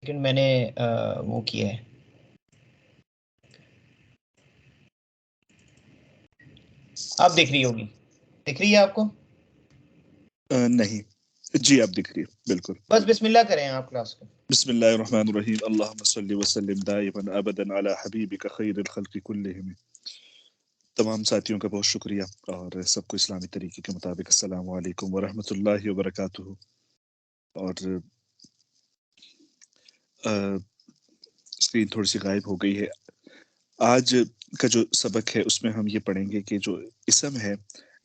لیکن میں نے وہ کیا ہے. آپ دیکھ رہی ہوگی, دکھ رہی ہے آپ کو؟ نہیں جی آپ دکھ رہی ہے بالکل. بس بسم اللہ کریں آپ کلاس کو. بسم اللہ الرحمن الرحیم. اللہم صلی وسلم دائما ابدا علی حبیبک خیر الخلق کلہم. تمام ساتھیوں کا بہت شکریہ اور سب کو اسلامی طریقے کے مطابق السلام علیکم ورحمۃ اللہ وبرکاتہ. اور اسکرین تھوڑی سی غائب ہو گئی ہے. آج کا جو سبق ہے اس میں ہم یہ پڑھیں گے کہ جو اسم ہے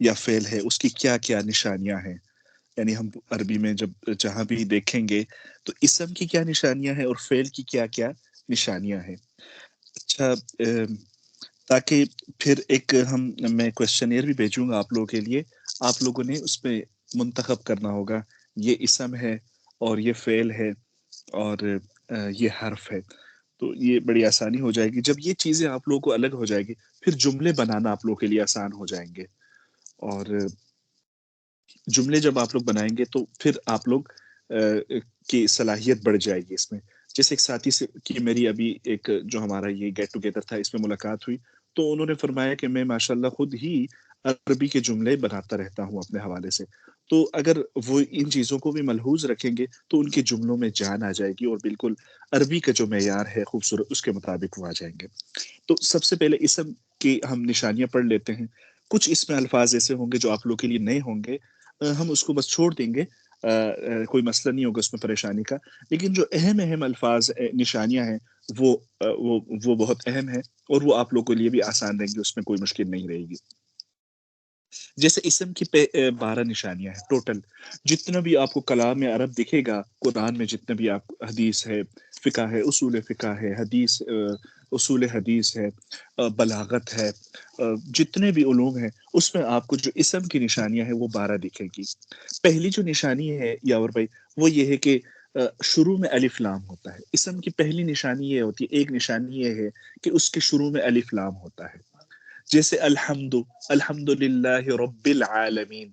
یا فعل ہے اس کی کیا کیا نشانیاں ہیں. یعنی ہم عربی میں جب جہاں بھی دیکھیں گے تو اسم کی کیا نشانیاں ہیں اور فعل کی کیا کیا نشانیاں ہیں. اچھا تاکہ پھر ایک میں کوشچنئر بھی بھیجوں گا آپ لوگوں کے لیے. آپ لوگوں نے اس پہ منتخب کرنا ہوگا یہ اسم ہے اور یہ فعل ہے اور یہ حرف ہے. تو یہ بڑی آسانی ہو جائے گی. جب یہ چیزیں آپ لوگوں کو الگ ہو جائے گی پھر جملے بنانا آپ لوگوں کے لیے آسان ہو جائیں گے. اور جملے جب آپ لوگ بنائیں گے تو پھر آپ لوگ کی صلاحیت بڑھ جائے گی اس میں. جیسے ایک ساتھی سے کی میری ابھی ایک جو ہمارا یہ گیٹ ٹوگیدر تھا اس میں ملاقات ہوئی تو انہوں نے فرمایا کہ میں ماشاءاللہ خود ہی عربی کے جملے بناتا رہتا ہوں اپنے حوالے سے. تو اگر وہ ان چیزوں کو بھی ملحوظ رکھیں گے تو ان کے جملوں میں جان آ جائے گی اور بالکل عربی کا جو معیار ہے خوبصورت اس کے مطابق وہ آ جائیں گے. تو سب سے پہلے اسم کی ہم نشانیاں پڑھ لیتے ہیں. کچھ اس میں الفاظ ایسے ہوں گے جو آپ لوگ کے لیے نئے ہوں گے, ہم اس کو بس چھوڑ دیں گے, کوئی مسئلہ نہیں ہوگا اس میں پریشانی کا. لیکن جو اہم الفاظ نشانیاں ہیں وہ بہت اہم ہیں اور وہ آپ لوگوں کے لیے بھی آسان رہیں گے, اس میں کوئی مشکل نہیں رہے گی. جیسے اسم کی 12 نشانیاں ہیں ٹوٹل. جتنا بھی آپ کو کلام عرب دکھے گا قرآن میں, جتنا بھی آپ حدیث ہے, فقہ ہے, اصول فقہ ہے, حدیث اصول حدیث ہے, بلاغت ہے, جتنے بھی علوم ہیں اس میں آپ کو جو اسم کی نشانیاں ہیں وہ 12 دکھے گی. پہلی جو نشانی ہے یاور بھائی وہ یہ ہے کہ شروع میں الف لام ہوتا ہے. اسم کی پہلی نشانی یہ ہوتی ہے, ایک نشانی یہ ہے کہ اس کے شروع میں الف لام ہوتا ہے. جیسے الحمد للہ رب العالمین.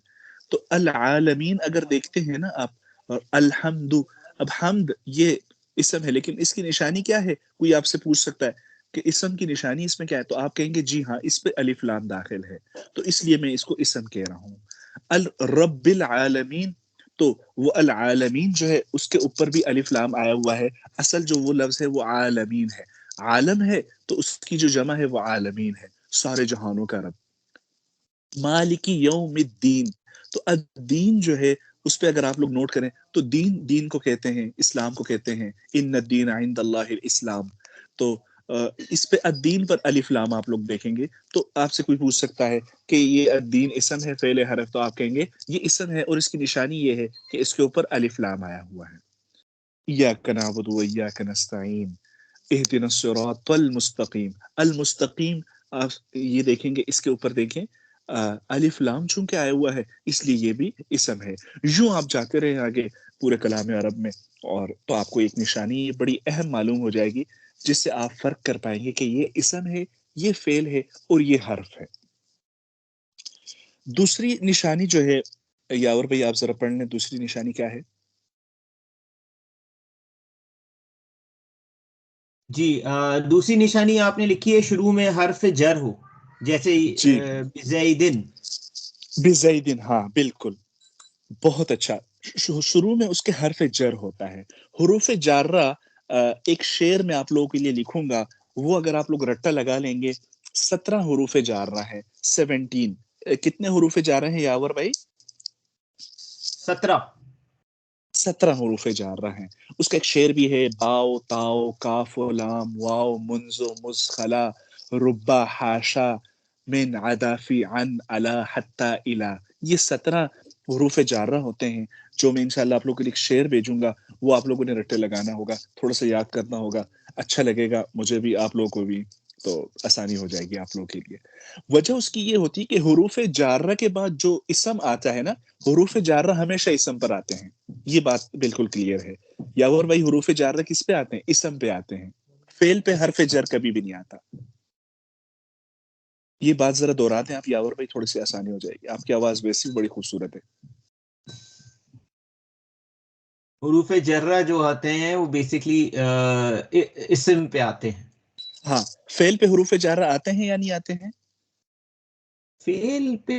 تو العالمین اگر دیکھتے ہیں نا آپ, اور الحمد, اب حمد یہ اسم ہے لیکن اس کی نشانی کیا ہے, کوئی آپ سے پوچھ سکتا ہے کہ اسم کی نشانی اس میں کیا ہے, تو آپ کہیں گے جی ہاں اس پہ الف لام داخل ہے تو اس لیے میں اس کو اسم کہہ رہا ہوں. الرب العالمین, تو وہ العالمین جو ہے اس کے اوپر بھی الف لام آیا ہوا ہے. اصل جو وہ لفظ ہے وہ عالمین ہے, عالم ہے تو اس کی جو جمع ہے وہ عالمین ہے, سارے جہانوں کا رب. مالکی یوم الدین, تو الدین جو ہے اس پہ اگر آپ لوگ نوٹ کریں تو دین کو کہتے ہیں, اسلام کو کہتے ہیں, ان الدین عند اللہ الاسلام. تو اس پہ الدین پر الف لام آپ لوگ دیکھیں گے تو آپ سے کوئی پوچھ سکتا ہے کہ یہ الدین اسم ہے فعل حرف, تو آپ کہیں گے یہ اسم ہے اور اس کی نشانی یہ ہے کہ اس کے اوپر الف لام آیا ہوا ہے. ایاک نعبد و ایاک نستعین اہدنا الصراط المستقیم. المستقیم آپ یہ دیکھیں گے اس کے اوپر دیکھیں الف لام چونکہ آیا ہوا ہے اس لیے یہ بھی اسم ہے. یوں آپ جاتے رہے آگے پورے کلام عرب میں اور تو آپ کو ایک نشانی بڑی اہم معلوم ہو جائے گی جس سے آپ فرق کر پائیں گے کہ یہ اسم ہے, یہ فعل ہے اور یہ حرف ہے. دوسری نشانی جو ہے یاور بھائی آپ ذرا پڑھ لیں, دوسری نشانی کیا ہے؟ جی دوسری نشانی آپ نے لکھی ہے شروع میں حرف جر ہو, جیسے جی زیدن. بزیدن, ہاں بالکل, بہت اچھا. شروع میں اس کے حرف جر ہوتا ہے. حروف جارہ ایک شعر میں آپ لوگوں کے لیے لکھوں گا, وہ اگر آپ لوگ رٹا لگا لیں گے 17 حروف جارہ ہے. 17 کتنے حروف جارہ ہیں یاور بھائی؟ 17 حروف جارہ ہیں. اس کا ایک شعر بھی ہے, باؤ تاؤ کاف و لام واو منزو مزخلا ربا حاشا من عدافی عن علا حتی الا. یہ 17 حروف جارہ ہوتے ہیں جو میں انشاءاللہ آپ لوگوں کے لیے ایک شعر بھیجوں گا, وہ آپ لوگوں نے رٹے لگانا ہوگا, تھوڑا سا یاد کرنا ہوگا, اچھا لگے گا مجھے بھی آپ لوگوں کو بھی, تو آسانی ہو جائے گی آپ لوگوں کے لیے. وجہ اس کی یہ ہوتی کہ حروف جارہ کے بعد جو اسم آتا ہے نا, حروف جارہ ہمیشہ اسم پر آتے ہیں, یہ بات بالکل کلیئر ہے. یاور بھائی حروف جارہ کس پہ آتے ہیں؟ اسم پہ آتے ہیں, فعل پہ حرف جر کبھی بھی نہیں آتا. یہ بات ذرا دہرا دیں آپ یاور بھائی, تھوڑی سی آسانی ہو جائے گی. آپ کی آواز ویسی بڑی خوبصورت ہے. حروف جرہ جو آتے ہیں وہ بیسکلی اسم پہ آتے ہیں. ہاں، فعل پہ حروف جارہ آتے ہیں یا نہیں آتے ہیں؟ فیل پہ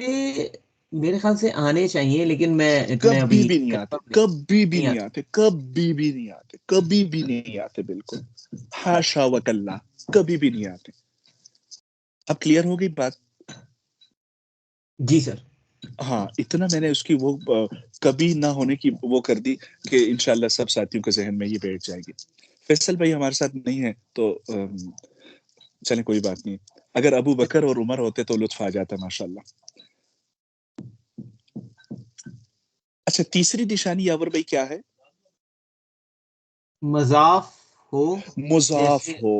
میرے خیال سے آنے چاہیے، لیکن میں اتنے کبھی ابھی بھی نہیں آتے، confirm کبھی بھی نہیں نہیں آتا. آتے، کبھی بھی نہیں آتے، کبھی بھی نہیں آتے، بالکل حاشا وکلا، کبھی بھی نہیں آتے. اب کلیئر ہو گئی بات؟ جی سر. ہاں، اتنا میں نے اس کی وہ کبھی نہ ہونے کی وہ کر دی کہ انشاءاللہ سب ساتھیوں کے ذہن میں یہ بیٹھ جائے گی. فیصل بھائی ہمارے ساتھ نہیں ہے تو چلیں کوئی بات نہیں. اگر ابو بکر اور عمر ہوتے تو لطف آ جاتا ماشاءاللہ. اچھا، تیسری نشانی یاور بھائی کیا ہے؟ مضاف ہو. مضاف جیسے ہو.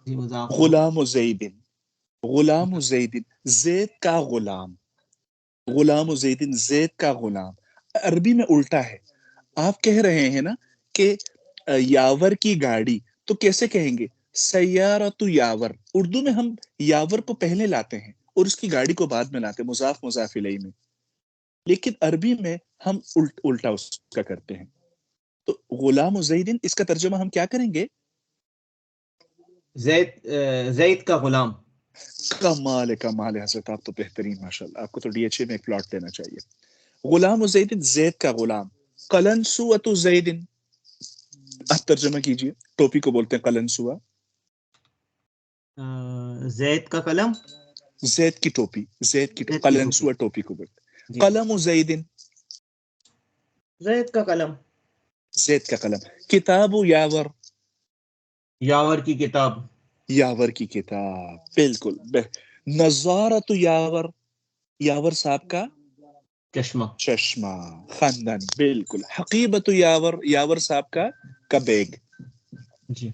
جی مضاف ہو. غلام زیدن، غلام زیدن، زید کا غلام، غلام زیدن، زید کا غلام. عربی میں الٹا ہے. آپ کہہ رہے ہیں نا کہ یاور کی گاڑی، تو کیسے کہیں گے؟ سیارۃ یاور. اردو میں ہم یاور کو پہلے لاتے ہیں اور اس کی گاڑی کو بعد میں لاتے ہیں، مضاف مضاف الیہ میں. لیکن عربی میں ہم الٹا اس کا کرتے ہیں. تو غلام زیدن، اس کا ترجمہ ہم کیا کریں گے؟ زید کا غلام. کمال کمال حضرت، آپ تو بہترین، ماشاءاللہ. آپ کو تو ڈی ایچ اے میں ایک پلاٹ دینا چاہیے. غلام زیدن، زید کا غلام. قلنسوۃ زیدن، آپ ترجمہ کیجئے. ٹوپی کو بولتے ہیں قلنسوہ. زید کا قلم. زید کی ٹوپی، زید کی ٹوپی، زید کی ٹوپی. قلنسوہ ٹوپی کو بولتے ہیں. جی. قلم زیدن، زید کا قلم. زید کا قلم. کتاب یاور، یاور کی کتاب. یاور کی کتاب، بالکل. نظارت یاور، یاور صاحب کا چشمہ. چشمہ، خاندانی، بالکل. حقیبت یاور، یاور صاحب کا بیگ. جی.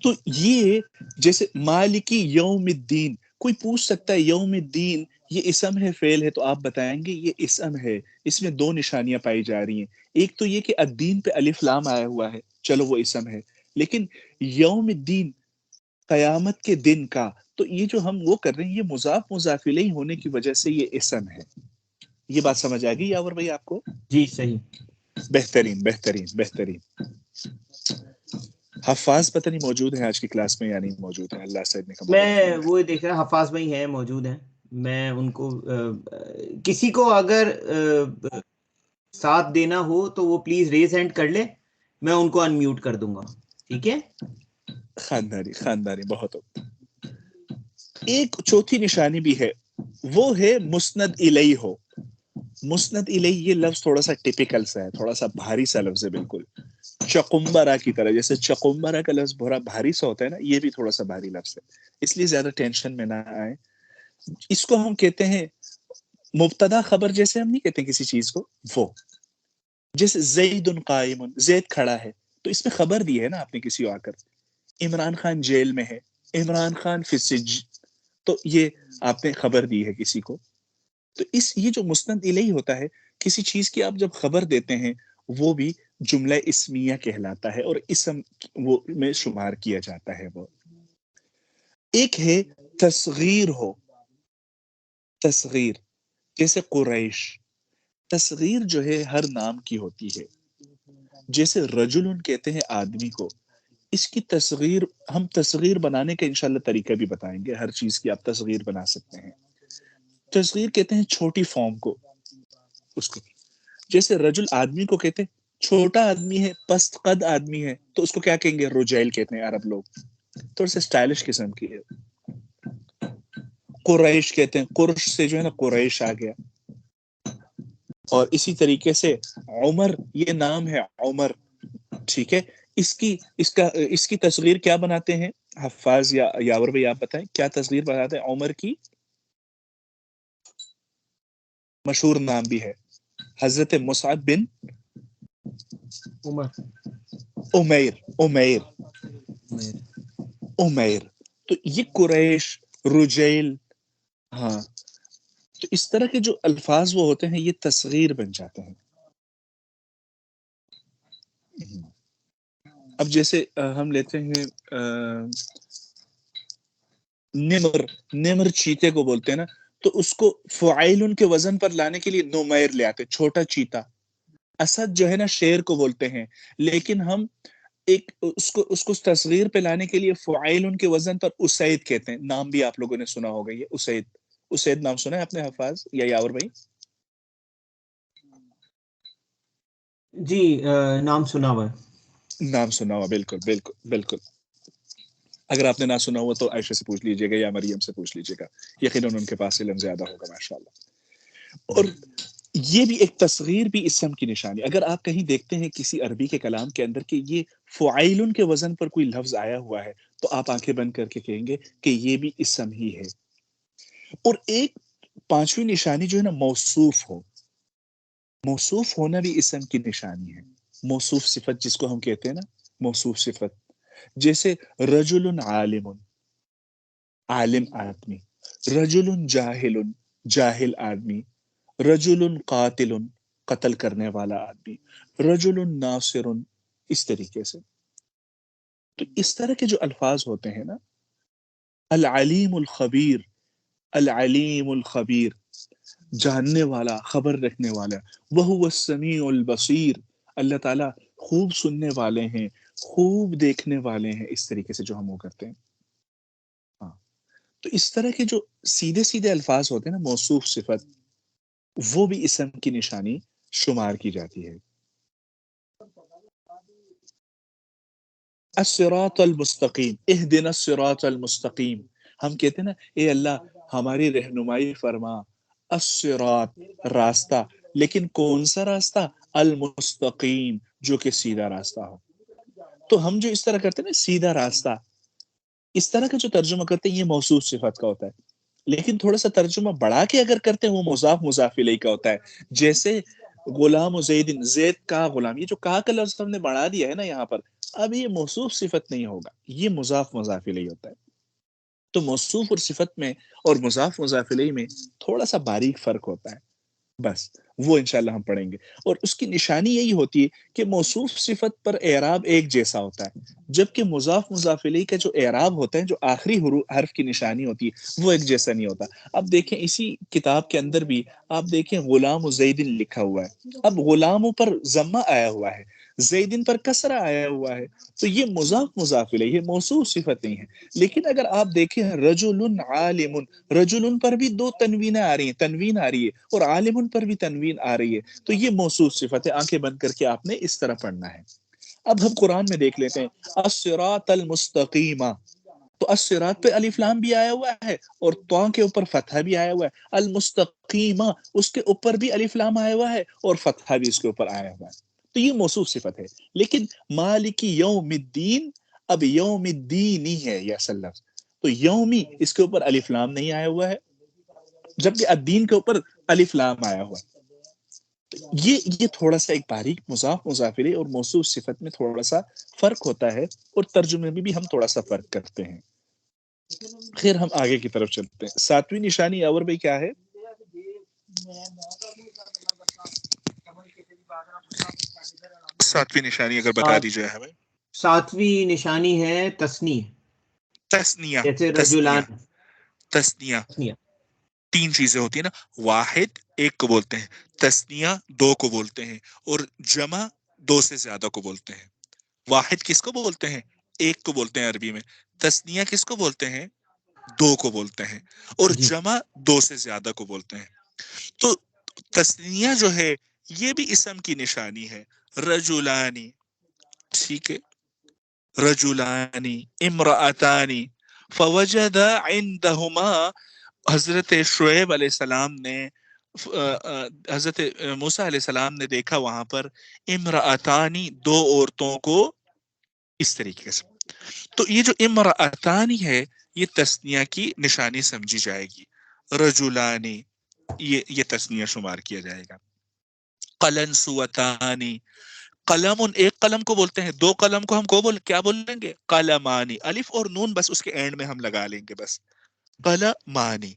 تو یہ جیسے مالکی یوم الدین، کوئی پوچھ سکتا ہے یوم الدین یہ اسم ہے فعل ہے؟ تو آپ بتائیں گے یہ اسم ہے. اس میں دو نشانیاں پائی جا رہی ہیں. ایک تو یہ کہ الدین پہ الف لام آیا ہوا ہے، چلو وہ اسم ہے. لیکن یوم الدین، قیامت کے دن کا، تو یہ جو ہم وہ کر رہے ہیں یہ مضاف مضاف الیہ ہونے کی وجہ سے یہ اسم ہے. یہ بات سمجھ آ گئی یاور بھائی آپ کو؟ جی صحیح. بہترین بہترین بہترین. حفاظ پتہ نہیں موجود ہیں آج کی کلاس میں یا نہیں موجود ہیں. اللہ سے میں وہ دیکھ رہا، حفاظ بھائی ہیں، موجود ہیں. میں ان کو کسی کو اگر ساتھ دینا ہو تو وہ پلیز ریز ہینڈ کر لے، میں ان کو انمیوٹ کر دوں گا. ٹھیک ہے. خاندانی، خاندانی بہت ہو. ایک چوتھی نشانی بھی ہے، وہ ہے مسند الیہ ہو. مسند الیہ یہ لفظ تھوڑا سا ٹپیکل سا ہے، تھوڑا سا بھاری سا لفظ ہے، بالکل چقمبرہ کی طرح. جیسے چقمبرہ کا لفظ بڑا بھاری سا ہوتا ہے نا، یہ بھی تھوڑا سا بھاری لفظ ہے. اس لیے زیادہ ٹینشن میں نہ آئے. اس کو ہم کہتے ہیں مبتدا خبر، جیسے ہم نہیں کہتے کسی چیز کو. وہ جیسے زید قائم، زید کھڑا ہے، تو اس میں خبر دی ہے نا آپ نے کسی کو آ کر. عمران خان جیل میں ہے، عمران خان فی السجن، تو یہ آپ نے خبر دی ہے کسی کو. تو یہ جو مسند الیہ ہوتا ہے، کسی چیز کی آپ جب خبر دیتے ہیں وہ بھی جملہ اسمیہ کہلاتا ہے اور اسم وہ میں شمار کیا جاتا ہے. وہ ایک ہے تصغیر ہو. تصغیر جیسے قریش، تصغیر جو ہے ہر نام کی ہوتی ہے. جیسے رجل کہتے ہیں آدمی کو، اس کی تصغیر، ہم تصغیر بنانے کا انشاءاللہ طریقہ بھی بتائیں گے. ہر چیز کی آپ تصغیر بنا سکتے ہیں. تصغیر کہتے ہیں چھوٹی فارم کو، اس کو. جیسے رجل آدمی کو کہتے ہیں چھوٹا آدمی ہے، پست قد آدمی ہے، تو اس کو کیا کہیں گے؟ رجیل کہتے ہیں عرب لوگ، تھوڑا سا اسٹائلش قسم کی ہے. قریش کہتے ہیں، قرش سے جو ہے نا قریش آ گیا. اور اسی طریقے سے عمر، یہ نام ہے عمر، ٹھیک ہے. اس کی تصغیر کیا بناتے ہیں حفاظ یا یاور بھائی؟ آپ بتائیں کیا تصغیر بناتے ہیں عمر کی؟ مشہور نام بھی ہے، حضرت مصعب بن عمر. عمیر. عمیر، عمیر. عمیر. تو یہ قریش، رجیل، ہاں. تو اس طرح کے جو الفاظ وہ ہوتے ہیں یہ تصغیر بن جاتے ہیں. اب جیسے ہم لیتے ہیں نمر، نمر چیتے کو بولتے ہیں نا، تو اس کو فعیل کے وزن پر لانے کے لیے نمیر لے آتے، چھوٹا چیتا. اسد جو ہے نا شیر کو بولتے ہیں، لیکن ہم ایک اس کو تصغیر پہ لانے کے لیے فعیل کے وزن پر اسید کہتے ہیں. نام بھی آپ لوگوں نے سنا ہوگا یہ اسید. اسید نام سنا ہے آپ نے حفاظ یا یاور بھائی؟ جی نام سنا ہوا ہے. نام سنا ہوا، بالکل بالکل بالکل. اگر آپ نے نہ سنا ہوا تو عائشہ سے پوچھ لیجیے گا یا مریم سے پوچھ لیجیے گا، یقیناً ان کے پاس علم زیادہ ہوگا ماشاءاللہ. اور یہ بھی ایک تصغیر بھی اسم کی نشانی. اگر آپ کہیں دیکھتے ہیں کسی عربی کے کلام کے اندر کہ یہ فعیل کے وزن پر کوئی لفظ آیا ہوا ہے تو آپ آنکھیں بند کر کے کہیں گے کہ یہ بھی اسم ہی ہے. اور ایک پانچویں نشانی جو ہے نا موصوف ہو. موصوف ہونا بھی اسم کی نشانی ہے. موصوف صفت جس کو ہم کہتے ہیں نا، موصوف صفت. جیسے رجل عالم، عالم آدمی. رجل جاہل، جاہل آدمی. رجل قاتل، قتل کرنے والا آدمی. رجل ناصر، اس طریقے سے. تو اس طرح کے جو الفاظ ہوتے ہیں نا، العلیم الخبیر، العلیم الخبیر، جاننے والا، خبر رکھنے والا. وہو السمیع البصیر، اللہ تعالیٰ خوب سننے والے ہیں، خوب دیکھنے والے ہیں. اس طریقے سے جو ہم وہ کرتے ہیں. ہاں، تو اس طرح کے جو سیدھے سیدھے الفاظ ہوتے ہیں نا، موصوف صفت، وہ بھی اسم کی نشانی شمار کی جاتی ہے. الصراط المستقیم، اہدنا الصراط المستقیم. ہم کہتے ہیں نا اے اللہ ہماری رہنمائی فرما. الصراط، راستہ. لیکن کون سا راستہ؟ المستقیم، جو کہ سیدھا راستہ ہو. تو ہم جو اس طرح کرتے ہیں نا سیدھا راستہ، اس طرح کا جو ترجمہ کرتے ہیں یہ موصوف صفت کا ہوتا ہے. لیکن تھوڑا سا ترجمہ بڑھا کے اگر کرتے ہیں وہ مضاف مضاف الیہ کا ہوتا ہے. جیسے غلام زید، زید کا غلام، یہ جو کا لفظ ہم نے بڑھا دیا ہے نا یہاں پر، اب یہ موصوف صفت نہیں ہوگا، یہ مضاف مضاف الیہ ہوتا ہے. تو موصوف اور صفت میں اور مضاف مضاف الیہ میں تھوڑا سا باریک فرق ہوتا ہے، بس وہ انشاءاللہ ہم پڑھیں گے. اور اس کی نشانی یہی ہوتی ہے کہ موصوف صفت پر اعراب ایک جیسا ہوتا ہے، جبکہ مضاف مضاف الیہ کا جو اعراب ہوتا ہے، جو آخری حرف کی نشانی ہوتی ہے، وہ ایک جیسا نہیں ہوتا. اب دیکھیں اسی کتاب کے اندر بھی آپ دیکھیں غلام زید لکھا ہوا ہے، اب غلاموں پر ضمہ آیا ہوا ہے، زیدن پر کسرہ آیا ہوا ہے، تو یہ مضاف مضاف الیہ، یہ موصوف صفت نہیں ہے. لیکن اگر آپ دیکھیں رجل عالم، رجل پر بھی دو تنوینیں آ رہی ہیں، تنوین آ رہی ہے، اور عالم پر بھی تنوین آ رہی ہے، تو یہ موصوف صفت ہے. آنکھیں بند کر کے آپ نے اس طرح پڑھنا ہے. اب ہم قرآن میں دیکھ لیتے ہیں الصراط المستقیم. تو الصراط پہ الف لام بھی آیا ہوا ہے اور تو کے اوپر فتحہ بھی آیا ہوا ہے. المستقیمہ، اس کے اوپر بھی الف لام آیا ہوا ہے اور فتحہ بھی اس کے اوپر آیا ہوا ہے. تو یہ موصوف صفت ہے. لیکن مالکی یوم الدین، اب یوم الدین ہی ہے یہ اصل لفظ، تو یومی اس کے اوپر الف لام نہیں آیا ہوا ہے، جبکہ الدین کے اوپر الف لام آیا ہوا ہے. یہ تھوڑا سا ایک باریک مضاف مضاف الیہ اور موصوف صفت میں تھوڑا سا فرق ہوتا ہے، اور ترجمے میں بھی ہم تھوڑا سا فرق کرتے ہیں. خیر ہم آگے کی طرف چلتے ہیں. ساتویں نشانی اور بھائی کیا ہے؟ ساتویں نشانی اگر بتا دیجیے ہمیں. ساتویں نشانی ہے تثنیہ. تثنیہ، جیسے تثنیہ، رجلان. تثنیہ. تین چیزیں ہوتی ہیں نا، واحد ایک کو بولتے ہیں، تثنیہ دو کو بولتے ہیں، اور جمع دو سے زیادہ کو بولتے ہیں. واحد کس کو بولتے ہیں؟ ایک کو بولتے ہیں عربی میں. تثنیہ کس کو بولتے ہیں؟ دو کو بولتے ہیں. اور جی جمع دو سے زیادہ کو بولتے ہیں. تو تثنیہ جو ہے یہ بھی اسم کی نشانی ہے. رجلانی، ٹھیک ہے، رجلانی، امرأتانی. فوجد عندہما، حضرت شعیب علیہ السلام نے، حضرت موسیٰ علیہ السلام نے دیکھا وہاں پر امرأتانی، دو عورتوں کو، اس طریقے سے. تو یہ جو امرأتانی ہے یہ تثنیہ کی نشانی سمجھی جائے گی. رجلانی یہ تثنیہ شمار کیا جائے گا. قلنسوتانی، قلم ایک قلم کو بولتے ہیں، دو قلم کو ہم کیا بولیں گے؟ قلمانی. الف اور نون بس اس کے اینڈ میں ہم لگا لیں گے، بس قلمانی.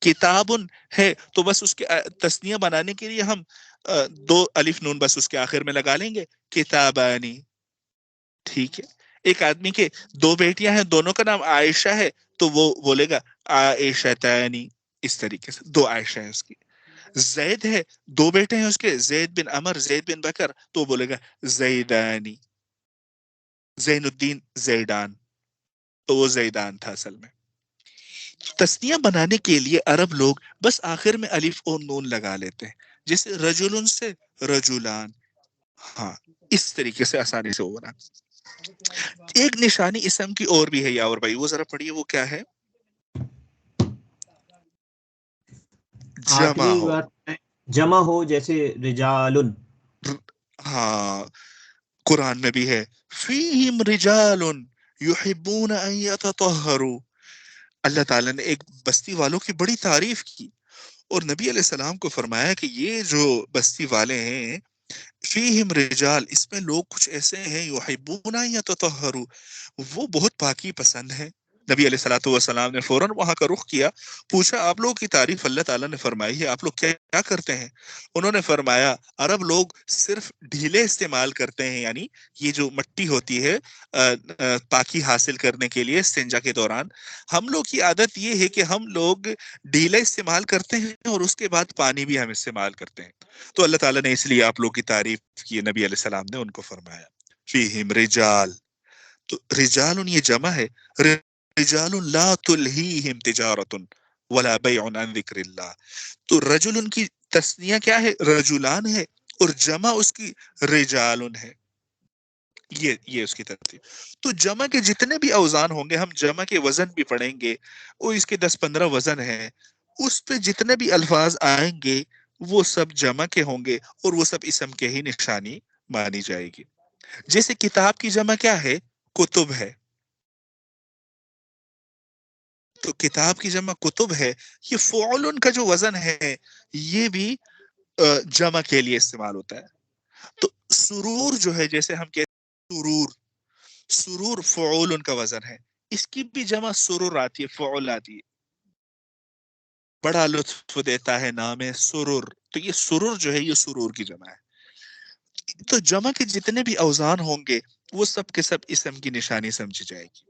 کتاب ہے تو بس اس کے تثنیہ بنانے کے لیے ہم دو الف نون بس اس کے آخر میں لگا لیں گے، کتابانی. ٹھیک ہے. ایک آدمی کے دو بیٹیاں ہیں، دونوں کا نام عائشہ ہے، تو وہ بولے گا عائشتانی. اس طریقے سے دو عائشہ ہے اس کی. زید ہے، 2 بیٹے ہیں اس کے، زید بن عمر، زید بن بکر، تو بولے گا زیدانی، زین الدین زیدان، تو وہ زیدان تھا اصل میں۔ تسنیہ بنانے کے لیے عرب لوگ بس آخر میں الف اور نون لگا لیتے ہیں، جیسے رجل سے رجولان، ہاں اس طریقے سے آسانی سے ہو رہا۔ ایک نشانی اسم کی اور بھی ہے یاور بھائی، وہ ذرا پڑھیے، وہ کیا ہے؟ جمع آخری ہو، بار جمع ہو، جیسے رجالن، ہاں قرآن میں بھی ہے فیہم رجال یحبون ان یتطہروا، اللہ تعالیٰ نے ایک بستی والوں کی بڑی تعریف کی اور نبی علیہ السلام کو فرمایا کہ یہ جو بستی والے ہیں فیہم رجال، اس میں لوگ کچھ ایسے ہیں یحبون ان یتطہروا، وہ بہت پاکی پسند ہیں۔ نبی علیہ الصلوۃ والسلام نے فوراً وہاں کا رخ کیا، پوچھا آپ لوگوں کی تعریف اللہ تعالیٰ نے فرمائی ہے، آپ لوگ کیا کیا کرتے ہیں؟ انہوں نے فرمایا عرب لوگ صرف ڈھیلے استعمال کرتے ہیں، یعنی یہ جو مٹی ہوتی ہے پاکی حاصل کرنے کے لیے استنجا کے دوران، ہم لوگ کی عادت یہ ہے کہ ہم لوگ ڈھیلے استعمال کرتے ہیں اور اس کے بعد پانی بھی ہم استعمال کرتے ہیں۔ تو اللہ تعالیٰ نے اس لیے آپ لوگ کی تعریف کی، نبی علیہ السلام نے ان کو فرمایا فیہم رجال، تو رجال یہ جمع ہے، رجال لا تلہیہم تجارت ولا بیع عن ذکر اللہ، تو رجل کی تسنیہ کیا ہے؟ رجلان ہے، اور جمع اس کی رجال ہے، یہ اس کی ترتیب۔ تو جمع کے جتنے بھی اوزان ہوں گے، ہم جمع کے وزن بھی پڑھیں گے، وہ اس کے 10-15 وزن ہیں، اس پہ جتنے بھی الفاظ آئیں گے وہ سب جمع کے ہوں گے اور وہ سب اسم کے ہی نشانی مانی جائے گی۔ جیسے کتاب کی جمع کیا ہے؟ کتب ہے، تو کتاب کی جمع کتب ہے، یہ فعل کا جو وزن ہے یہ بھی جمع کے لیے استعمال ہوتا ہے۔ تو سرور جو ہے، جیسے ہم کہتے ہیں سرور، سرور فعول کا وزن ہے، اس کی بھی جمع سرور آتی ہے، فعول آتی ہے، بڑا لطف دیتا ہے نام سرور، تو یہ سرور جو ہے یہ سرور کی جمع ہے۔ تو جمع کے جتنے بھی اوزان ہوں گے وہ سب کے سب اسم کی نشانی سمجھی جائے گی۔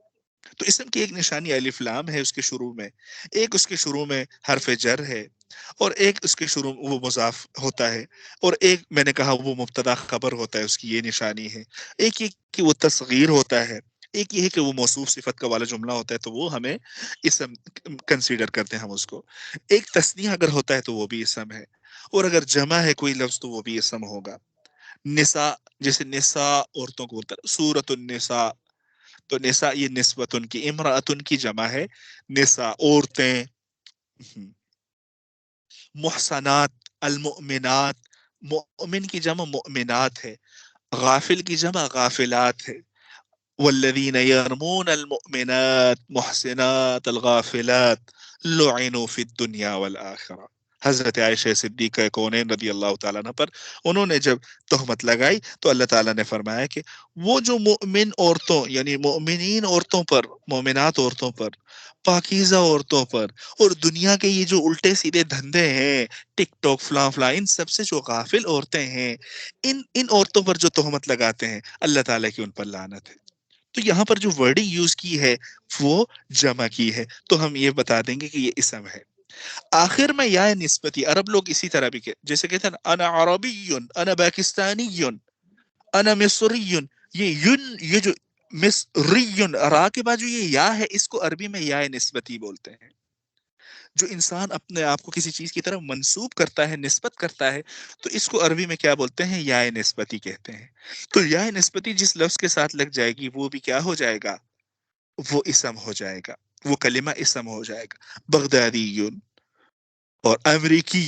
تو اسم کی ایک نشانی الف لام ہے اس کے شروع میں، ایک اس کے شروع میں حرف جر ہے، اور ایک اس کے شروع وہ مضاف ہوتا ہے، اور ایک میں نے کہا وہ مبتدا خبر ہوتا ہے، اس کی یہ نشانی ہے۔ ایک یہ کہ وہ تصغیر ہوتا ہے، ایک یہ ہے کہ وہ موصوف صفت کا والا جملہ ہوتا ہے، تو وہ ہمیں اسم کنسیڈر کرتے ہیں ہم اس کو۔ ایک تثنیہ اگر ہوتا ہے تو وہ بھی اسم ہے، اور اگر جمع ہے کوئی لفظ تو وہ بھی اسم ہوگا۔ نساء، جیسے نساء عورتوں کو بولتا ہے سورۃ النساء، تو نساء یہ نسبت ان کی، امرأتن کی جمع ہے نساء، عورتیں۔ محسنات، المؤمنات، مؤمن کی جمع مؤمنات ہے، غافل کی جمع غافلات ہے۔ والذین یرمون المؤمنات محسنات الغافلات لعنوا فی الدنیا والآخرہ، حضرت عائشہ صدیقہ کونین رضی اللہ تعالیٰ عنہ پر انہوں نے جب تہمت لگائی تو اللہ تعالیٰ نے فرمایا کہ وہ جو مؤمن عورتوں یعنی مؤمنین عورتوں پر، مومنات عورتوں پر، پاکیزہ عورتوں پر، اور دنیا کے یہ جو الٹے سیدھے دھندے ہیں ٹک ٹاک فلاں فلاں، ان سب سے جو غافل عورتیں ہیں، ان عورتوں پر جو تہمت لگاتے ہیں اللہ تعالیٰ کی ان پر لعنت ہے۔ تو یہاں پر جو ورڈنگ یوز کی ہے وہ جمع کی ہے، تو ہم یہ بتا دیں گے کہ یہ اسم ہے۔ آخر میں یا نسبتی، عرب لوگ اسی طرح بھی جیسے کہتے ہیں انا عربی، انا پاکستانی، انا مصری، یہ جو مصری را کے بعد جو یہ یا ہے اس کو عربی میں یا نسبتی بولتے ہیں۔ جو انسان اپنے آپ کو کسی چیز کی طرف منسوب کرتا ہے، نسبت کرتا ہے، تو اس کو عربی میں کیا بولتے ہیں؟ یا نسبتی کہتے ہیں۔ تو یا نسبتی جس لفظ کے ساتھ لگ جائے گی وہ بھی کیا ہو جائے گا؟ وہ اسم ہو جائے گا، وہ کلمہ اسم ہو جائے گا۔ بغدادی اور امریکی،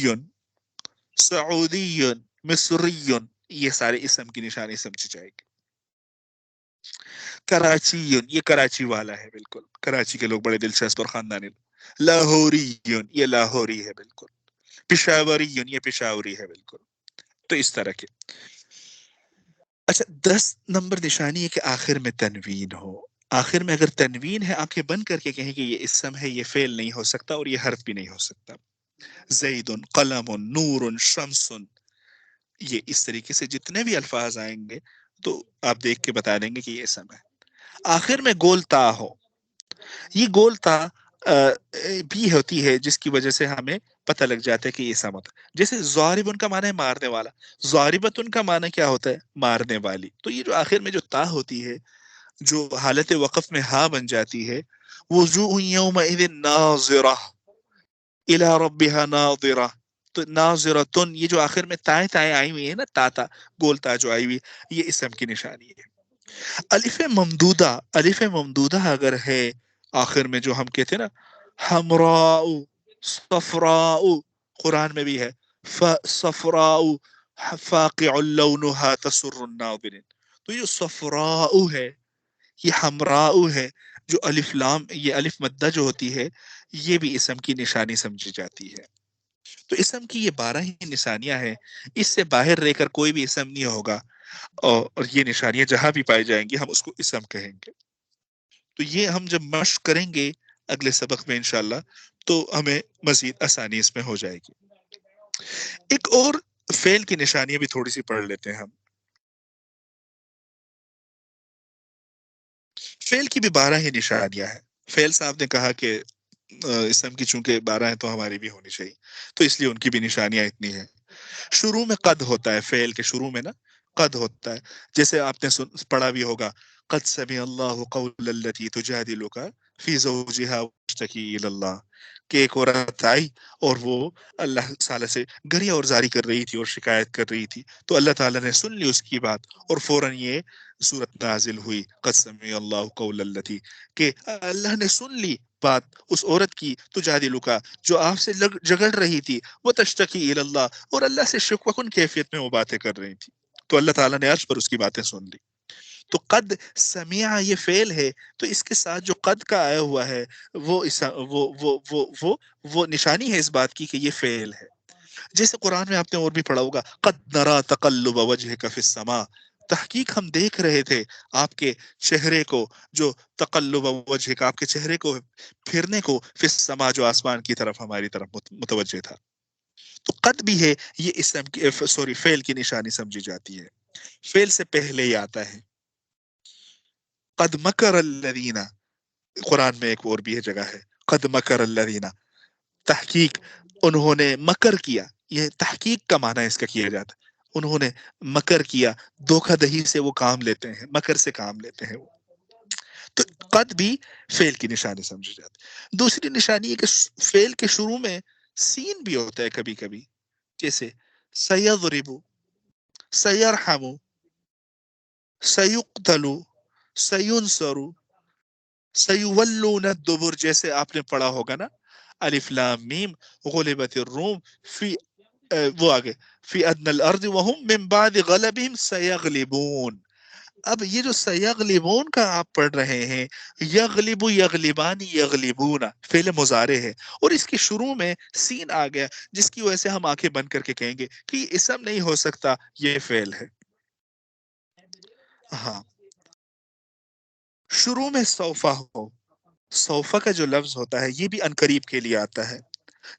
سعودی، مصری، یہ سارے اسم کی نشانی سمجھی جائے گی۔ کراچی، یہ کراچی والا ہے، بالکل کراچی کے لوگ بڑے دلچسپ اور خاندانی۔ لاہوری، یہ لاہوری ہے بالکل۔ پشاوری، یہ پشاوری ہے بالکل۔ تو اس طرح کے۔ اچھا 10 نمبر نشانی ہے کہ آخر میں تنوین ہو۔ آخر میں اگر تنوین ہے، آنکھیں بند کر کے کہیں کہ یہ اسم ہے، یہ فعل نہیں ہو سکتا اور یہ حرف بھی نہیں ہو سکتا۔ زید، قلم، نور، شمس، یہ اس طریقے سے جتنے بھی الفاظ آئیں گے تو آپ دیکھ کے بتا دیں گے کہ یہ اسم ہے۔ آخر میں گول تا ہو، یہ گول تا بھی ہوتی ہے جس کی وجہ سے ہمیں پتہ لگ جاتا ہے کہ یہ سمت. جیسے ضارب ان کا معنی ہے مارنے والا، ضاربت ان کا معنی کیا ہوتا ہے؟ مارنے والی. تو یہ جو آخر میں جو تا ہوتی ہے جو حالت وقف میں ہا بن جاتی ہے، وجوہ یومئذ ناظرہ الی ربها ناظرہ. تو ناظرتن، یہ جو آخر میں تائیں تائیں آئی ہوئی ہے نا، تا گول تا جو آئی ہوئی، یہ اسم کی نشانی ہے. الف ممدودہ اگر ہے آخر میں، جو ہم کہتے ہیں نا حمراء صفراء، قرآن میں بھی ہے صفراء فاقع لونها تسر الناظرین. تو یہ صفراء ہے، یہ حمراء ہے، جو الف لام، یہ الف مدہ جو ہوتی ہے، یہ بھی اسم کی نشانی سمجھی جاتی ہے. تو اسم کی یہ 12 ہی نشانیاں ہیں، اس سے باہر رہ کر کوئی بھی اسم نہیں ہوگا، اور یہ نشانیاں جہاں بھی پائی جائیں گی ہم اس کو اسم کہیں گے. تو یہ ہم جب مشق کریں گے اگلے سبق میں انشاءاللہ تو ہمیں مزید آسانی اس میں ہو جائے گی. ایک اور فعل کی نشانیاں بھی تھوڑی سی پڑھ لیتے ہیں ہم. فعل کی بھی 12 ہی نشانیاں ہیں. فعل صاحب نے کہا کہ اسم کی چونکہ 12 ہیں تو ہماری بھی ہونی چاہیے، تو اس لیے ان کی بھی نشانیاں اتنی ہیں. شروع میں قد ہوتا ہے، فعل کے شروع میں نا قد ہوتا ہے. جیسے آپ نے پڑھا بھی ہوگا قد سمع اللہ قول التي تجادلك فی زوجها وتشتكي الى اللہ، کہ ایک عورت آئی اور وہ اللہ تعالیٰ سے گریہ اور زاری کر رہی تھی اور شکایت کر رہی تھی، تو اللہ تعالیٰ نے سن لی اس کی بات اور فوراً یہ صورت نازل ہوئی قد سمع اللہ قول التي، کہ اللہ نے سن لی بات اس عورت کی تجادلک، جو آپ سے جگڑ رہی تھی، وہ تشتکی الی اللہ، اور اللہ سے شکوہ کن کیفیت میں وہ باتیں کر رہی تھی، تو اللہ تعالیٰ نے عرش پر اس کی باتیں سن لی. تو قد سمع یہ فعل ہے، تو اس کے ساتھ جو قد کا آیا ہوا ہے وہ نشانی ہے اس بات کی کہ یہ فعل ہے. جیسے قرآن میں آپ نے اور بھی پڑھا ہوگا قد نرا تقلب وجهك فی السماء، تحقیق ہم دیکھ رہے تھے آپ کے چہرے کو، جو تقلب وجهك، آپ کے چہرے کو پھرنے کو، فی السماء جو آسمان کی طرف ہماری طرف متوجہ تھا. تو قد بھی ہے، یہ اسم کی فعل کی نشانی سمجھی جاتی ہے. فعل سے پہلے ہی آتا ہے قد مکر الذین. قرآن میں ایک اور بھی ہے جگہ ہے قد مکر الذین، تحقیق انہوں نے مکر کیا. یہ تحقیق کا معنی اس کا کیا جاتا ہے، انہوں نے مکر کیا، دھوکہ دہی سے وہ کام لیتے ہیں، مکر سے کام لیتے ہیں وہ. تو قد بھی فعل کی نشانی سمجھی جاتی ہے. دوسری نشانی ہے کہ فعل کے شروع میں سین بھی ہوتا ہے کبھی کبھی، جیسے سیضرب، سیرحم، سیقتل، سینصر، سیولون الدبر. جیسے آپ نے پڑھا ہوگا نا الف لام میم غلبت الروم فی وہ آگے فی ادنى الارض وهم من بعد غلبهم سیغلبون. اب یہ جو سیغلبون کا آپ پڑھ رہے ہیں، یغلب یغلبان یغلبون فعل مضارع ہے، اور اس کے شروع میں سین آ گیا، جس کی وجہ سے ہم آنکھیں بند کر کے کہیں گے کہ یہ اسم نہیں ہو سکتا، یہ فعل ہے. ہاں، شروع میں صوفہ ہو، صوفہ کا جو لفظ ہوتا ہے یہ بھی انقریب کے لیے آتا ہے.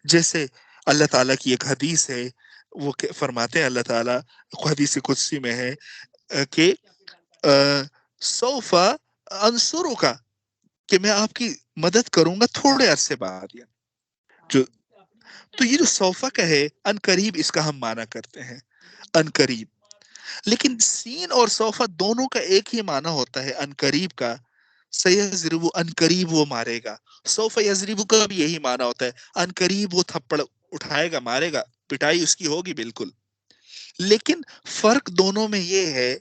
جیسے اللہ تعالیٰ کی ایک حدیث ہے، وہ فرماتے ہیں اللہ تعالیٰ حدیث قدسی میں ہے کہ صوفہ انصرو کا، کہ میں آپ کی مدد کروں گا تھوڑے عرصے بعد. جو تو یہ جو صوفہ کا ہے انقریب، اس کا ہم معنی کرتے ہیں انقریب. لیکن سین اور صوفہ دونوں کا ایک ہی معنی ہوتا ہے انقریب کا. سیضرب انقریب وہ مارے گا، سوف یضرب کا بھی یہی معنی ہوتا ہے انقریب وہ تھپڑ اٹھائے گا، مارے گا، پٹائی اس کی ہوگی بالکل. لیکن فرق دونوں میں یہ ہے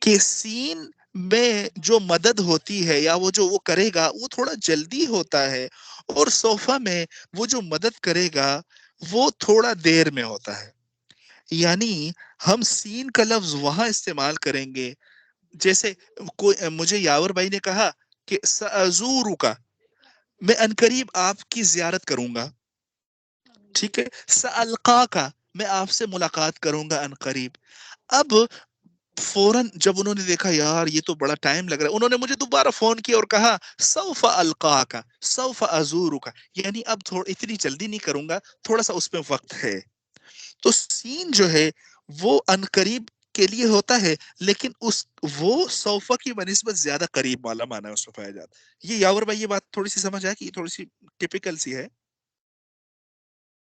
کہ سین میں جو مدد ہوتی ہے یا وہ جو وہ کرے گا وہ تھوڑا جلدی ہوتا ہے، اور صوفہ میں وہ جو مدد کرے گا وہ تھوڑا دیر میں ہوتا ہے. یعنی ہم سین کا لفظ وہاں استعمال کریں گے، جیسے مجھے یاور بھائی نے کہا کہ سأزورک، میں انقریب آپ کی زیارت کروں گا، ٹھیک ہے. سألقاک، میں آپ سے ملاقات کروں گا انقریب. اب فوراً جب انہوں نے دیکھا یار یہ تو بڑا ٹائم لگ رہا ہے، انہوں نے مجھے دوبارہ فون کیا اور کہا سوف القاک سوف ازورک، یعنی اب اتنی جلدی نہیں کروں گا، تھوڑا سا اس میں وقت ہے. تو سین جو ہے وہ انقریب کے لیے ہوتا ہے، لیکن وہ سوفا کی بنسبت زیادہ قریب والا معنی اس میں پایا جاتا ہے. یہ یاور بھائی یہ بات تھوڑی سی سمجھ آئے کہ یہ تھوڑی سی ٹپیکل سی ہے.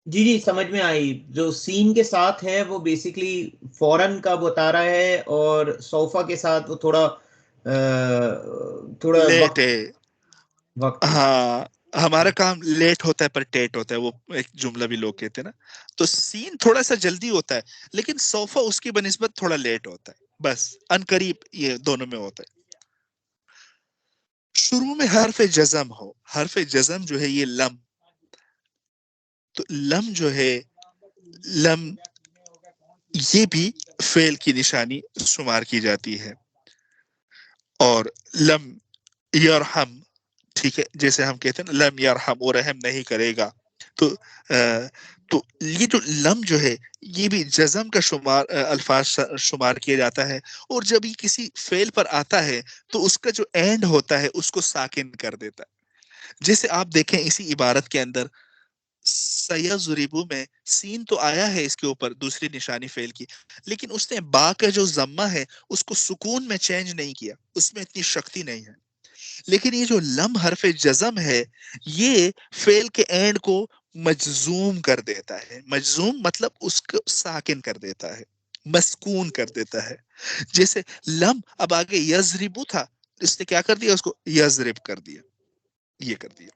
جی جی سمجھ میں آئی. جو سین کے ساتھ ہے وہ بیسیکلی فورن کا بتا رہا ہے، اور صوفہ کے ساتھ وہ تھوڑا تھوڑا لیٹ وقت ہے. وقت. ہاں ہمارا کام لیٹ ہوتا ہے پر ٹیٹ ہوتا ہے، وہ ایک جملہ بھی لوگ کہتے ہیں نا. تو سین تھوڑا سا جلدی ہوتا ہے، لیکن صوفہ اس کی بنسبت تھوڑا لیٹ ہوتا ہے، بس ان قریب یہ دونوں میں ہوتا ہے. شروع میں حرف جزم ہو، حرف جزم جو ہے یہ لم. تو لم جو ہے، لم یہ بھی فعل کی نشانی شمار کی جاتی ہے. اور لم یرحم، ٹھیک ہے، جیسے ہم کہتے ہیں نا لم یرحم، وہ رحم نہیں کرے گا. تو تو یہ جو لم جو ہے یہ بھی جزم کا الفاظ شمار کیا جاتا ہے. اور جب یہ کسی فعل پر آتا ہے تو اس کا جو اینڈ ہوتا ہے اس کو ساکن کر دیتا ہے. جیسے آپ دیکھیں اسی عبارت کے اندر سیضربو میں سین تو آیا ہے اس کے اوپر دوسری نشانی فعل کی، لیکن اس نے با کا جو ضمہ ہے اس کو سکون میں چینج نہیں کیا، اس میں اتنی شکتی نہیں ہے. لیکن یہ جو لم حرف جزم ہے یہ فعل کے اینڈ کو مجزوم کر دیتا ہے. مجزوم مطلب اس کو ساکن کر دیتا ہے، مسکون کر دیتا ہے. جیسے لم اب آگے یضربو تھا، اس نے کیا کر دیا، اس کو یضرب کر دیا، یہ کر دیا.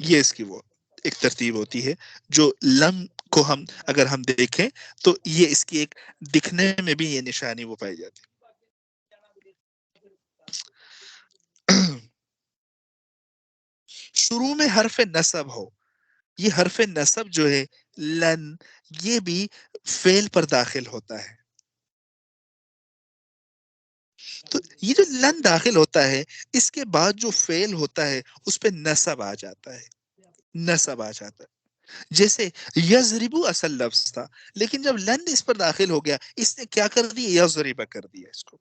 یہ اس کی وہ ایک ترتیب ہوتی ہے جو لم کو اگر ہم دیکھیں تو یہ اس کی ایک دکھنے میں بھی یہ نشانی وہ پائی جاتی ہے. شروع میں حرف نصب ہو، یہ حرف نصب جو ہے لن، یہ بھی فعل پر داخل ہوتا ہے. تو یہ جو لن داخل ہوتا ہے اس کے بعد جو فعل ہوتا ہے اس پہ نصب آ جاتا ہے، نصب آ جاتا ہے. جیسے یضربو اصل لفظ تھا، لیکن جب لن اس پر داخل ہو گیا اس نے کیا کر دیا، یضرب کر دیا اس کو.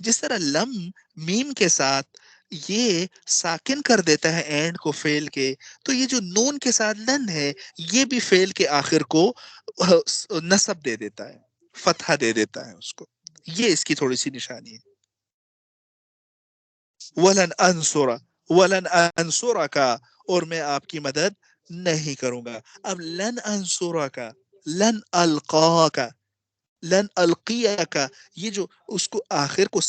جس طرح لم میم کے ساتھ یہ ساکن کر دیتا ہے اینڈ کو فعل کے، تو یہ جو نون کے ساتھ لن ہے یہ بھی فعل کے آخر کو نصب دے دیتا ہے، فتحہ دے دیتا ہے اس کو. یہ اس کی تھوڑی سی نشانی ہے. ولن انصر، ولن انصر کا، اور میں آپ کی مدد نہیں کروں گا. اب لن انصر کا، لن القا کا، لن القیہ کا، یہ جو اس کو آخر کو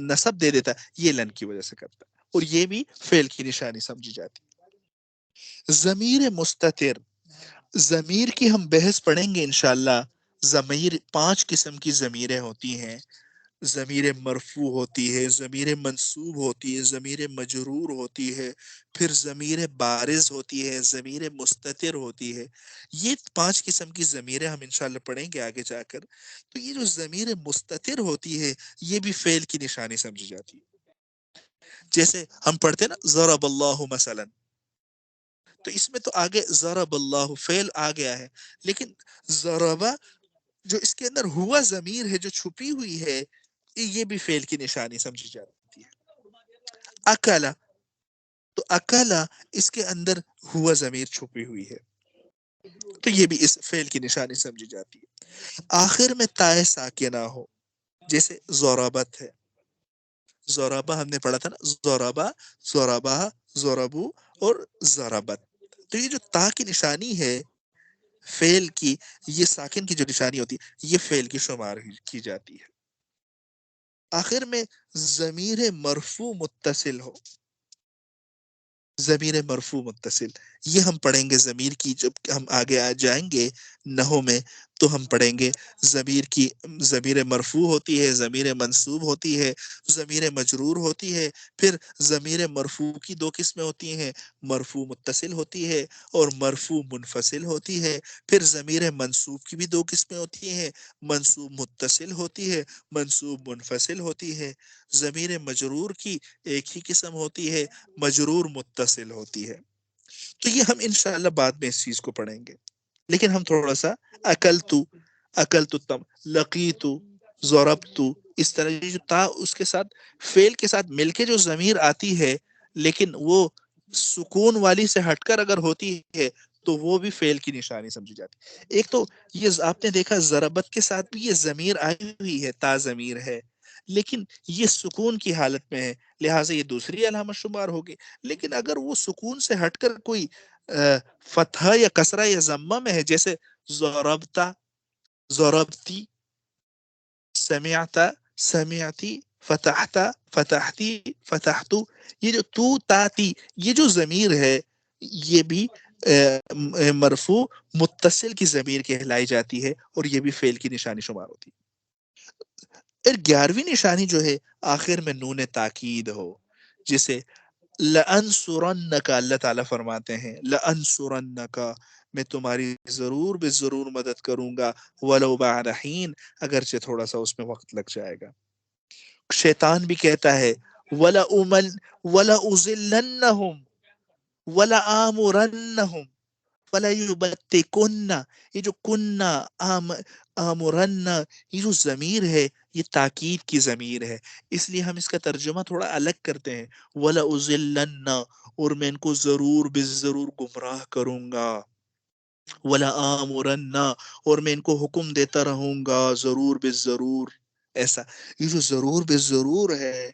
نصب دے دیتا ہے یہ لن کی وجہ سے کرتا ہے، اور یہ بھی فعل کی نشانی سمجھی جاتی. ضمیر مستتر، ضمیر کی ہم بحث پڑھیں گے انشاءاللہ. ضمیر 5 قسم کی ضمیریں ہوتی ہیں. ضمیر مرفوع ہوتی ہے، ضمیر منصوب ہوتی ہے، ضمیر مجرور ہوتی ہے، پھر ضمیر بارز ہوتی ہے، ضمیر مستتر ہوتی ہے. یہ 5 قسم کی ضمیریں ہم انشاءاللہ پڑھیں گے آگے جا کر. تو یہ جو ضمیر مستتر ہوتی ہے یہ بھی فعل کی نشانی سمجھی جاتی ہے. جیسے ہم پڑھتے ہیں نا ضرب اللہ مثلا، تو اس میں تو آگے ضرب اللہ فعل آ گیا ہے، لیکن ضربہ جو اس کے اندر ہوا ضمیر ہے جو چھپی ہوئی ہے یہ بھی فعل کی نشانی سمجھی جاتی ہے. اکلا، تو اکلا اس کے اندر ہوا ضمیر چھپی ہوئی ہے تو یہ بھی اس فعل کی نشانی سمجھی جاتی ہے. آخر میں تائے ساکنہ ہو، جیسے ضربت ہے، ضربہ ہم نے پڑھا تھا نا، ضربہ، ضربہ، ضربو اور ضربت. تو یہ جو تا کی نشانی ہے فعل کی، یہ ساکن کی جو نشانی ہوتی ہے یہ فعل کی شمار کی جاتی ہے. آخر میں ضمیر مرفوع متصل ہو، ضمیر مرفوع متصل، یہ ہم پڑھیں گے ضمیر کی جب ہم آگے آ جائیں گے نحو میں تو ہم پڑھیں گے ضمیر کی. ضمیر مرفوع ہوتی ہے، ضمیر منصوب ہوتی ہے، ضمیر مجرور ہوتی ہے. پھر ضمیر مرفوع کی 2 قسمیں ہوتی ہیں، مرفوع متصل ہوتی ہے اور مرفوع منفصل ہوتی ہے. پھر ضمیر منصوب کی بھی 2 قسمیں ہوتی ہیں، منصوب متصل ہوتی ہے، منصوب منفصل ہوتی ہے. ضمیر مجرور کی ایک ہی قسم ہوتی ہے، مجرور متصل ہوتی ہے. تو یہ ہم انشاءاللہ بعد میں اس چیز کو پڑھیں گے، لیکن ہم تھوڑا سا اکلتو تم، لقیتو، ضربتو، اس طرح جو تا اس کے ساتھ فعل کے ساتھ مل کے جو ضمیر آتی ہے لیکن وہ سکون والی سے ہٹ کر اگر ہوتی ہے تو وہ بھی فعل کی نشانی سمجھی جاتی ہے. ایک تو یہ آپ نے دیکھا ضربت کے ساتھ بھی یہ ضمیر آئی ہوئی ہے، تا ضمیر ہے، لیکن یہ سکون کی حالت میں ہے، لہٰذا یہ دوسری علامت شمار ہوگی. لیکن اگر وہ سکون سے ہٹ کر کوئی فتحہ یا کسرہ یا ضمہ میں ہے، جیسے ضربتا، ضربتی، سمعتا، سمعتی، فتحتا، فتحتی، فتحتو، یہ جو تو تا تی، یہ جو ضمیر ہے یہ بھی مرفوع متصل کی ضمیر کہلائی جاتی ہے، اور یہ بھی فعل کی نشانی شمار ہوتی ہے. اور 11ویں نشانی جو ہے آخر میں نون تاکید ہو، جسے لَأَنصُرَنَّكَ اللہ تعالیٰ فرماتے ہیں لَأَنصُرَنَّكَ، میں تمہاری ضرور بے ضرور مدد کروں گا، وَلَوْ بَعْدَ حِينٍ، اگرچہ تھوڑا سا اس میں وقت لگ جائے گا. شیطان بھی کہتا ہے وَلَأُضِلَّنَّهُمْ وَلَآمُرَنَّهُمْ فَلَيُبَتِّكُنَّ، یہ جو کنّا، آمرن، یہ جو ضمیر ہے یہ تاکید کی ضمیر ہے، اس لیے ہم اس کا ترجمہ تھوڑا الگ کرتے ہیں، وَلَأُضِلَّنَّ، اور میں ان کو ضرور بے ضرور گمراہ کروں گا، وَلَآمُرَنَّ، اور میں ان کو حکم دیتا رہوں گا ضرور بے ضرور. ایسا یہ جو ضرور بے ضرور ہے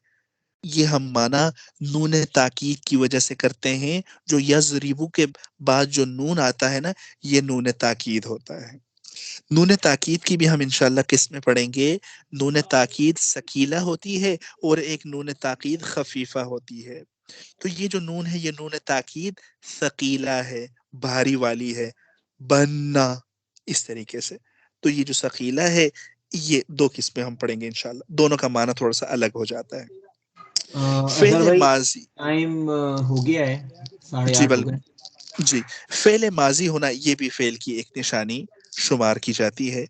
یہ ہم مانا نون تاکید کی وجہ سے کرتے ہیں، جو یضربو کے بعد جو نون آتا ہے نا یہ نون تاکید ہوتا ہے. نون تاکید کی بھی ہم انشاءاللہ قسمیں پڑھیں گے. نون تاکید ثقیلہ ہوتی ہے اور ایک نون تاکید خفیفہ ہوتی ہے. تو یہ جو نون ہے یہ نون تاکید ثقیلہ ہے، بھاری والی ہے، بننا اس طریقے سے. تو یہ جو ثقیلہ ہے یہ دو قسمیں ہم پڑھیں گے انشاءاللہ، دونوں کا معنی تھوڑا سا الگ ہو جاتا ہے. اظہر فعل بھائی ماضی، ٹائم ہو گیا ہے، 8:30 جی ہو گئے. جی، فعل ماضی ہونا یہ بھی فعل کی ایک نشانی شمار کی جاتی ہے.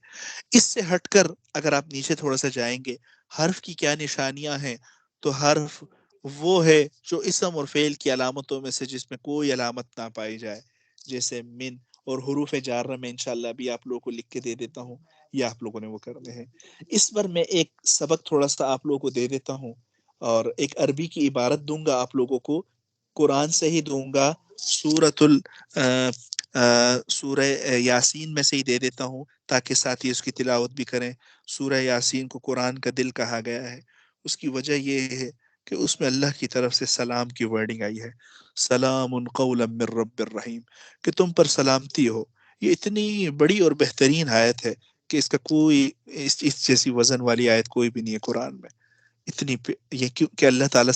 اس سے ہٹ کر اگر آپ نیچے تھوڑا سا جائیں گے حرف کی کیا نشانیاں ہیں، تو حرف وہ ہے جو اسم اور فعل کی علامتوں میں سے جس میں کوئی علامت نہ پائی جائے، جیسے من اور حروف جارہ میں انشاءاللہ ابھی آپ لوگوں کو لکھ کے دے دیتا ہوں یا آپ لوگوں نے وہ کرنے ہیں. اس پر میں ایک سبق تھوڑا سا آپ لوگوں کو دے دیتا ہوں اور ایک عربی کی عبارت دوں گا آپ لوگوں کو، قرآن سے ہی دوں گا، سورہ یاسین میں سے ہی دے دیتا ہوں تاکہ ساتھی اس کی تلاوت بھی کریں. سورہ یاسین کو قرآن کا دل کہا گیا ہے، اس کی وجہ یہ ہے کہ اس میں اللہ کی طرف سے سلام کی ورڈنگ آئی ہے، سلام قولا من رب الرحیم، کہ تم پر سلامتی ہو. یہ اتنی بڑی اور بہترین آیت ہے کہ اس کا کوئی اس جیسی وزن والی آیت کوئی بھی نہیں ہے قرآن میں. یہ کیوں کہ اللہ تعالیٰ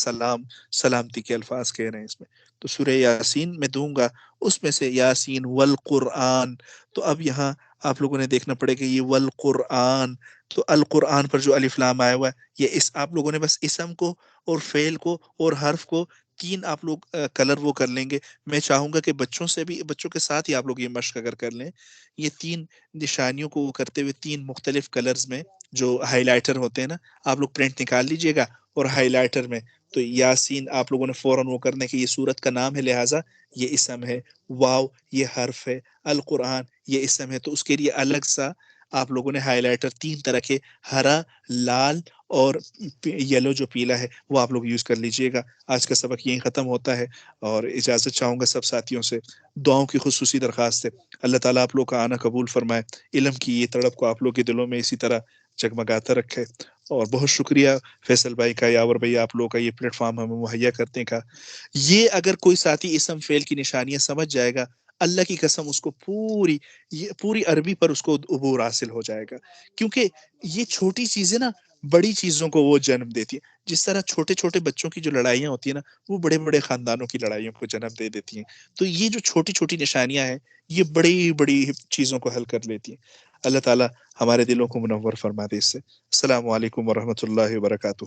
سلامتی کے الفاظ کہہ رہے ہیں اس میں. تو سورہ یاسین میں دوں گا، اس میں سے یاسین والقرآن. تو اب یہاں آپ لوگوں نے دیکھنا پڑے کہ یہ والقرآن، تو القرآن پر جو الف لام آیا ہوا ہے یہ آپ لوگوں نے بس اسم کو اور فعل کو اور حرف کو تین آپ لوگ کلر وہ کر لیں گے. میں چاہوں گا کہ بچوں کے ساتھ ہی آپ لوگ یہ مشق اگر کر لیں، یہ تین نشانیوں کو وہ کرتے ہوئے تین مختلف کلرز میں جو ہائی لائٹر ہوتے ہیں نا، آپ لوگ پرنٹ نکال لیجئے گا اور ہائی لائٹر میں تو یاسین آپ لوگوں نے فوراً وہ کرنے کہ یہ سورت کا نام ہے لہٰذا یہ اسم ہے، واو یہ حرف ہے، القرآن یہ اسم ہے. تو اس کے لیے الگ سا آپ لوگوں نے ہائی لائٹر تین طرح کے، ہرا، لال اور یلو جو پیلا ہے وہ آپ لوگ یوز کر لیجئے گا. آج کا سبق یہیں ختم ہوتا ہے اور اجازت چاہوں گا سب ساتھیوں سے. دعاؤں کی خصوصی درخواست ہے، اللہ تعالیٰ آپ لوگ کا آنا قبول فرمائے، علم کی یہ تڑپ کو آپ لوگ کے دلوں میں اسی طرح جگمگاتا رکھے. اور بہت شکریہ فیصل بھائی کا، یاور بھائی، آپ لوگوں کا یہ پلیٹ فارم ہمیں مہیا کرنے کا. یہ اگر کوئی ساتھی اسم فعل کی نشانیاں سمجھ جائے گا، اللہ کی قسم اس کو پوری عربی پر اس کو عبور حاصل ہو جائے گا. کیونکہ یہ چھوٹی چیزیں نا بڑی چیزوں کو وہ جنم دیتی ہیں. جس طرح چھوٹے چھوٹے بچوں کی جو لڑائیاں ہوتی ہیں نا وہ بڑے بڑے خاندانوں کی لڑائیوں کو جنم دے دیتی ہیں. تو یہ جو چھوٹی چھوٹی نشانیاں ہیں یہ بڑی بڑی چیزوں کو حل کر لیتی ہیں. اللہ تعالیٰ ہمارے دلوں کو منور فرما دے اس سے. السلام علیکم ورحمۃ اللہ وبرکاتہ.